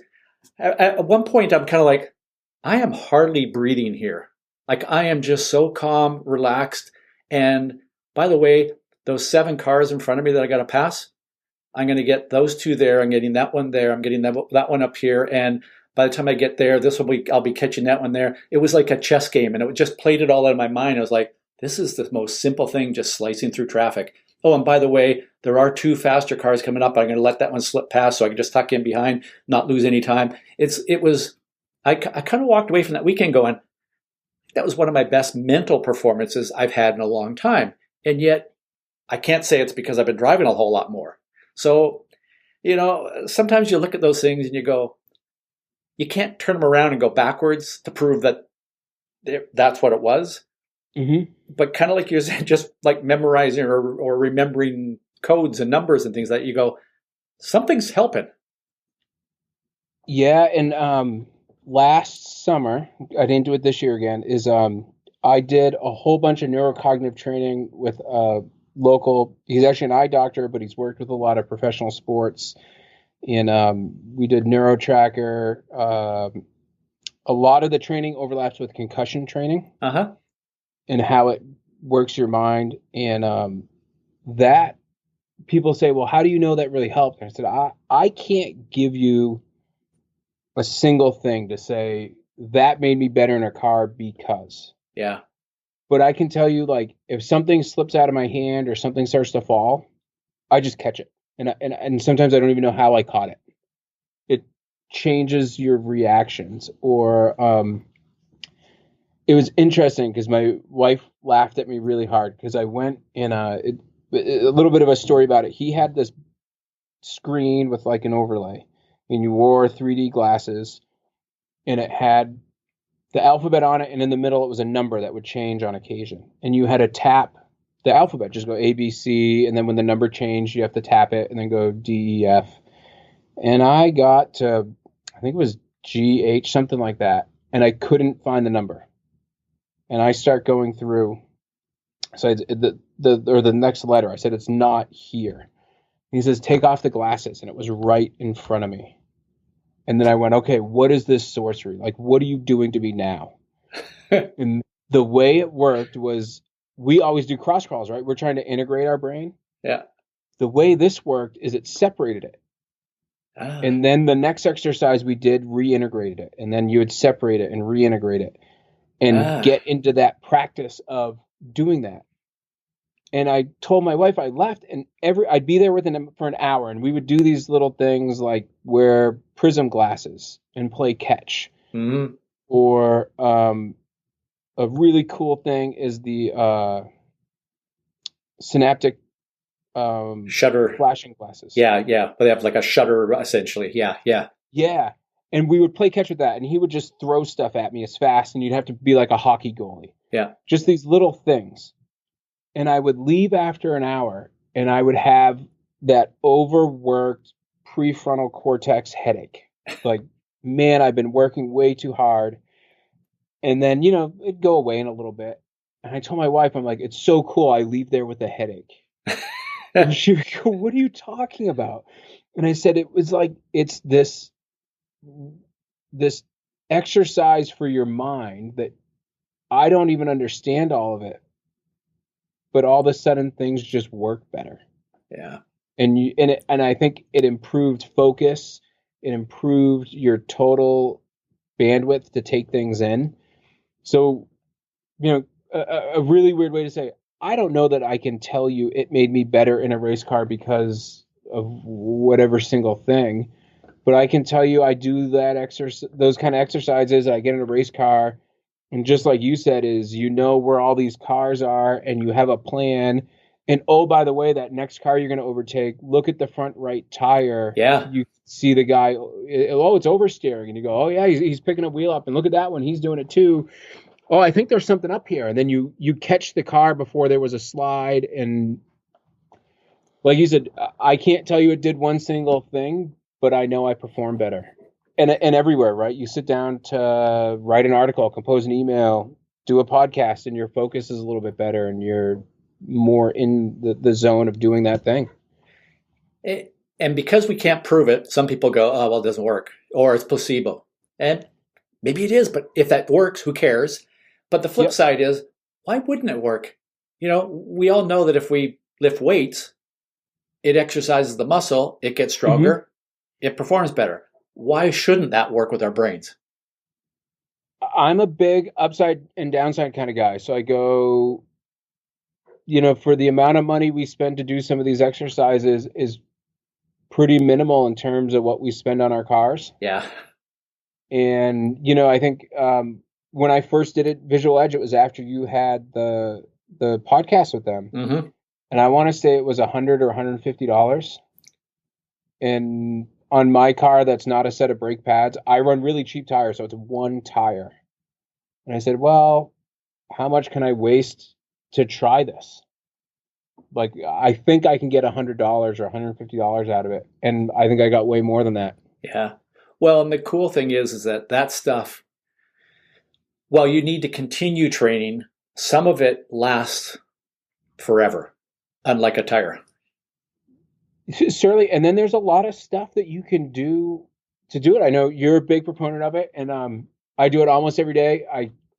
at one point, I'm kind of like, I am hardly breathing here. Like, I am just so calm, relaxed. And by the way, those 7 cars in front of me that I got to pass, I'm going to get those 2 there. I'm getting that one there. I'm getting that one up here. And by the time I get there, I'll be catching that one there. It was like a chess game, and it just played it all out of my mind. I was like, this is the most simple thing, just slicing through traffic. Oh, and by the way, there are two faster cars coming up. I'm going to let that one slip past so I can just tuck in behind, not lose any time. I kind of walked away from that weekend going, that was one of my best mental performances I've had in a long time. And yet, I can't say it's because I've been driving a whole lot more. So, sometimes you look at those things and you go, you can't turn them around and go backwards to prove that that's what it was. Mm-hmm. But kind of like you're saying, just like memorizing or remembering codes and numbers and things like that, you go, something's helping. Yeah, and last summer, I didn't do it this year again, I did a whole bunch of neurocognitive training with a local, he's actually an eye doctor, but he's worked with a lot of professional sports. And we did NeuroTracker. A lot of the training overlaps with concussion training. Uh-huh. And how it works your mind. And that people say, well, how do you know that really helped? And I said, I can't give you a single thing to say that made me better in a car because. Yeah. But I can tell you, like, if something slips out of my hand or something starts to fall, I just catch it. And sometimes I don't even know how I caught it. It changes your reactions. Or it was interesting because my wife laughed at me really hard because I went in a little bit of a story about it. He had this screen with like an overlay, and you wore 3D glasses, and it had the alphabet on it, and in the middle it was a number that would change on occasion. And you had to tap the alphabet, just go A, B, C, and then when the number changed, you have to tap it and then go D, E, F. And I got to, I think it was G, H, something like that, and I couldn't find the number. And I start going through, so the next letter, I said, it's not here. He says, take off the glasses. And it was right in front of me. And then I went, okay, what is this sorcery? Like, what are you doing to me now? And the way it worked was, we always do cross crawls, right? We're trying to integrate our brain. Yeah. The way this worked is it separated it. Ah. And then the next exercise we did reintegrated it. And then you would separate it and reintegrate it. And get into that practice of doing that. And I told my wife I left, and I'd be there with him for an hour, and we would do these little things like wear prism glasses and play catch. Mm-hmm. Or a really cool thing is the synaptic shutter flashing glasses. Yeah. But they have like a shutter essentially. Yeah. And we would play catch with that, and he would just throw stuff at me as fast, and you'd have to be like a hockey goalie. Yeah. Just these little things. And I would leave after an hour, and I would have that overworked prefrontal cortex headache. Like, man, I've been working way too hard. And then, it'd go away in a little bit. And I told my wife, I'm like, it's so cool. I leave there with a headache. And she would go, what are you talking about? And I said, it was like, it's this exercise for your mind that I don't even understand all of it, but all of a sudden things just work better. Yeah. And I think it improved focus. It improved your total bandwidth to take things in. So, a really weird way to say it, I don't know that I can tell you it made me better in a race car because of whatever single thing. But I can tell you I do those kind of exercises. I get in a race car, and just like you said, is where all these cars are, and you have a plan. And oh, by the way, that next car you're going to overtake, look at the front right tire. Yeah. You see the guy, it's oversteering, and you go, oh yeah, he's picking a wheel up, and look at that one, he's doing it too. Oh, I think there's something up here, and then you catch the car before there was a slide, and like you said, I can't tell you it did one single thing, but I know I perform better. And everywhere, right? You sit down to write an article, compose an email, do a podcast, and your focus is a little bit better, and you're more in the zone of doing that thing. And because we can't prove it, some people go, oh, well, it doesn't work, or it's placebo. And maybe it is, but if that works, who cares? But the flip side is, why wouldn't it work? We all know that if we lift weights, it exercises the muscle, it gets stronger, it performs better. Why shouldn't that work with our brains? I'm a big upside and downside kind of guy. So I go, for the amount of money we spend to do some of these exercises is pretty minimal in terms of what we spend on our cars. Yeah. And, I think when I first did it, Visual Edge, it was after you had the podcast with them. Mm-hmm. And I want to say it was $100 or $150. And on my car, that's not a set of brake pads. I run really cheap tires, so it's one tire. And I said, well, how much can I waste to try this? Like, I think I can get $100 or $150 out of it. And I think I got way more than that. Yeah. Well, and the cool thing is that stuff, well, you need to continue training. Some of it lasts forever, unlike a tire. Certainly. And then there's a lot of stuff that you can do to do it. I know you're a big proponent of it, and I do it almost every day.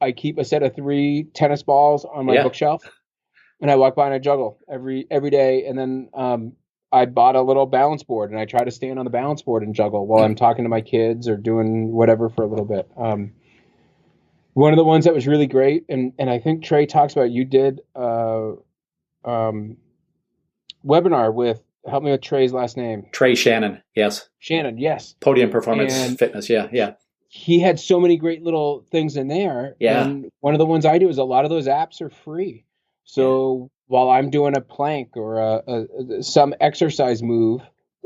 I keep a set of 3 tennis balls on my bookshelf, and I walk by and I juggle every day. And then I bought a little balance board, and I try to stand on the balance board and juggle while I'm talking to my kids or doing whatever for a little bit. One of the ones that was really great, and I think Trey talks about, you did webinar with, help me with Trey's last name. Trey Shannon, yes. Shannon, yes. Podium Performance and Fitness, yeah. He had so many great little things in there. Yeah. And one of the ones I do is a lot of those apps are free. So while I'm doing a plank or some exercise move,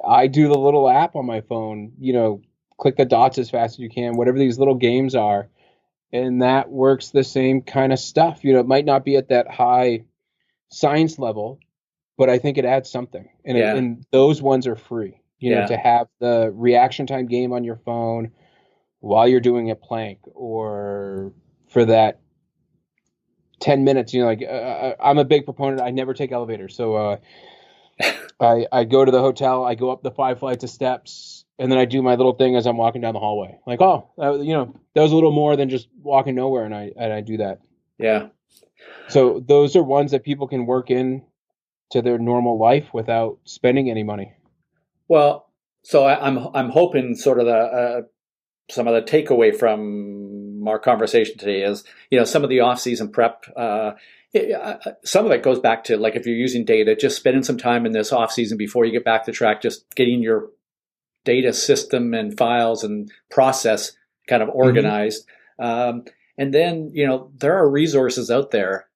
I do the little app on my phone, click the dots as fast as you can, whatever these little games are. And that works the same kind of stuff. It might not be at that high science level, but I think it adds something. And those ones are free, to have the reaction time game on your phone while you're doing a plank, or for that 10 minutes, I'm a big proponent. I never take elevators. So I go to the hotel, I go up the 5 flights of steps, and then I do my little thing as I'm walking down the hallway. Like, that was a little more than just walking nowhere. And I do that. Yeah. So those are ones that people can work in to their normal life without spending any money. Well, so I'm hoping sort of some of the takeaway from our conversation today is, some of the off-season prep, some of it goes back to, like, if you're using data, just spending some time in this off-season before you get back to track, just getting your data system and files and process kind of organized. Mm-hmm. And then, there are resources out there.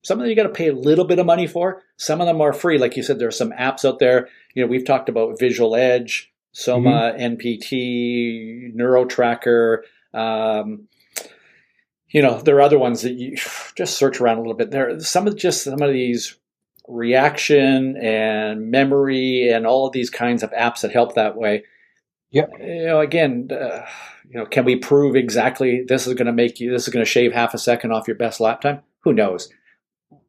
Some of them you got to pay a little bit of money for. Some of them are free. Like you said, there's some apps out there. We've talked about Visual Edge, Soma, NPT, NeuroTracker. There are other ones that you just search around a little bit. There are some of these reaction and memory and all of these kinds of apps that help that way. Yeah. Again, can we prove exactly this is going to shave half a second off your best lap time? Who knows?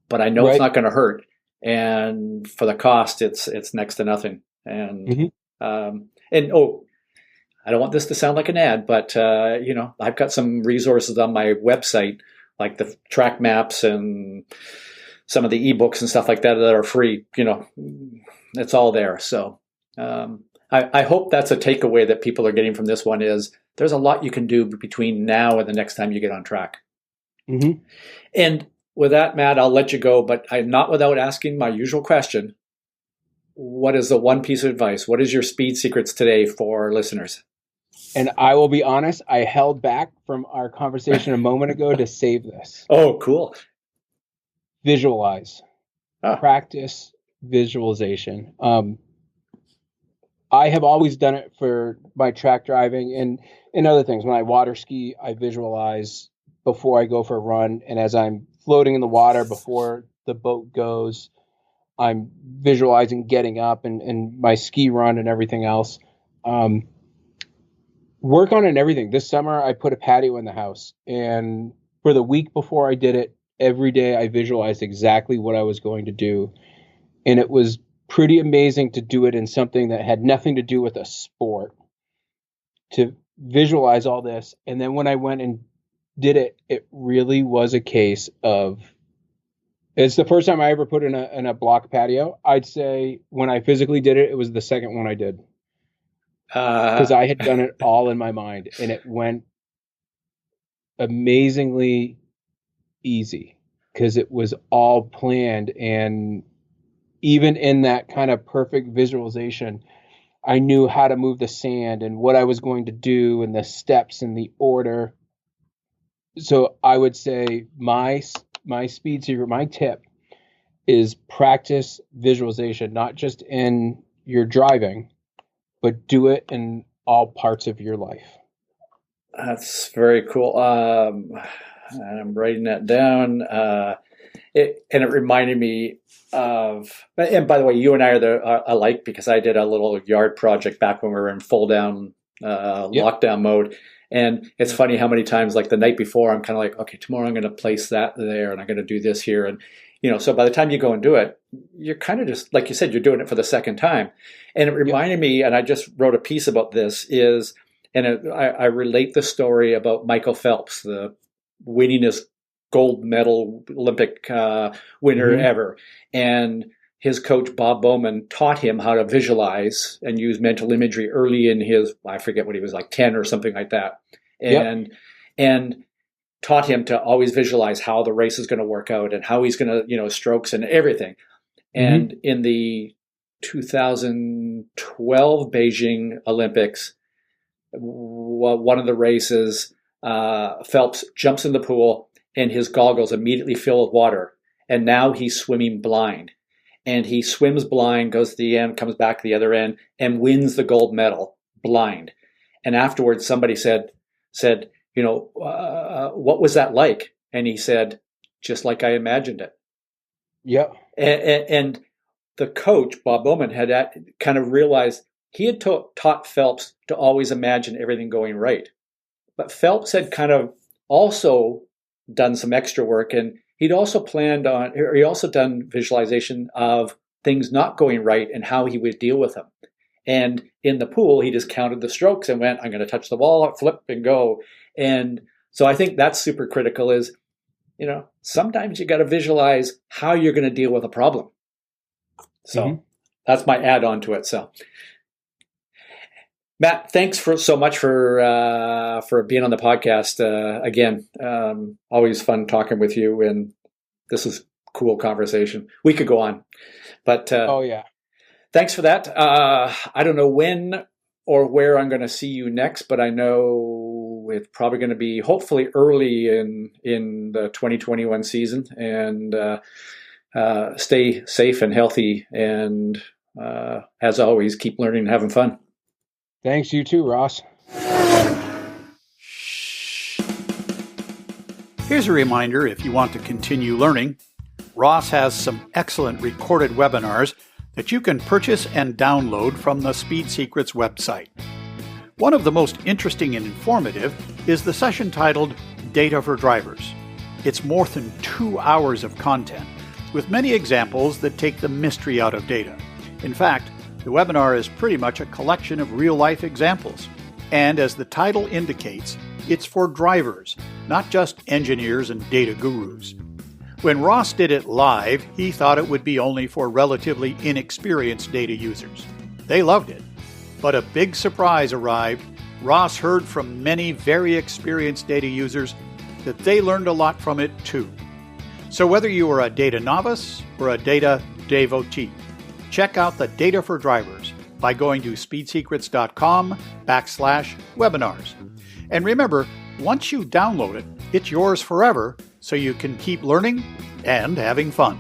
But I know It's not going to hurt. And for the cost, it's next to nothing. And, I don't want this to sound like an ad, but, I've got some resources on my website, like the track maps and some of the ebooks and stuff like that are free. It's all there. So I hope that's a takeaway that people are getting from this one is there's a lot you can do between now and the next time you get on track. Mm-hmm. And with that, Matt, I'll let you go, but I'm not without asking my usual question. What is the one piece of advice? What is your speed secrets today for listeners? And I will be honest, I held back from our conversation a moment ago to save this. Oh, cool. Visualize. Practice visualization. I have always done it for my track driving and other things. When I water ski, I visualize before I go for a run. And as I'm floating in the water before the boat goes, I'm visualizing getting up and my ski run and everything else. Work on it and everything. This summer, I put a patio in the house. And for the week before I did it, every day I visualized exactly what I was going to do. And it was pretty amazing to do it in something that had nothing to do with a sport, to visualize all this. And then when I went and did it, it really was a case of, it's the first time I ever put in a block patio. I'd say when I physically did it, it was the second one I did. because I had done it all in my mind, and it went amazingly easy because it was all planned. And even in that kind of perfect visualization, I knew how to move the sand and what I was going to do and the steps and the order. So I would say my speed secret, my tip is practice visualization, not just in your driving, but do it in all parts of your life. That's very cool. And I'm writing that down. It reminded me of, and by the way, you and I are alike because I did a little yard project back when we were in full down lockdown mode. And it's funny how many times, like the night before, I'm kind of like, okay, tomorrow I'm going to place that there and I'm going to do this here. And, so by the time you go and do it, you're kind of just, like you said, you're doing it for the second time. And it reminded me, and I just wrote a piece about this, I relate the story about Michael Phelps, the winningest gold medal Olympic winner ever. And his coach, Bob Bowman, taught him how to visualize and use mental imagery early in his, I forget what he was, like 10 or something like that. And taught him to always visualize how the race is going to work out and how he's going to, strokes and everything. And in the 2012 Beijing Olympics, one of the races, Phelps jumps in the pool and his goggles immediately fill with water. And now he's swimming blind. And he swims blind, goes to the end, comes back to the other end, and wins the gold medal blind. And afterwards, somebody said, what was that like? And he said, just like I imagined it. Yeah. And the coach, Bob Bowman, had kind of realized he had taught Phelps to always imagine everything going right. But Phelps had kind of also done some extra work, and he also done visualization of things not going right and how he would deal with them. And in the pool, he just counted the strokes and went, I'm going to touch the ball, flip and go. And so I think that's super critical is, sometimes you got to visualize how you're going to deal with a problem. So that's my add on to it. So Matt, thanks so much for being on the podcast. Again, always fun talking with you, and this is cool conversation. We could go on, but thanks for that. I don't know when or where I'm going to see you next, but I know it's probably going to be hopefully early in the 2021 season. And stay safe and healthy, and as always, keep learning and having fun. Thanks, you too, Ross. Here's a reminder if you want to continue learning. Ross has some excellent recorded webinars that you can purchase and download from the Speed Secrets website. One of the most interesting and informative is the session titled Data for Drivers. It's more than 2 hours of content, with many examples that take the mystery out of data. In fact, the webinar is pretty much a collection of real-life examples. And as the title indicates, it's for drivers, not just engineers and data gurus. When Ross did it live, he thought it would be only for relatively inexperienced data users. They loved it. But a big surprise arrived. Ross heard from many very experienced data users that they learned a lot from it too. So whether you are a data novice or a data devotee, check out the Data for Drivers by going to speedsecrets.com/webinars. And remember, once you download it, it's yours forever, so you can keep learning and having fun.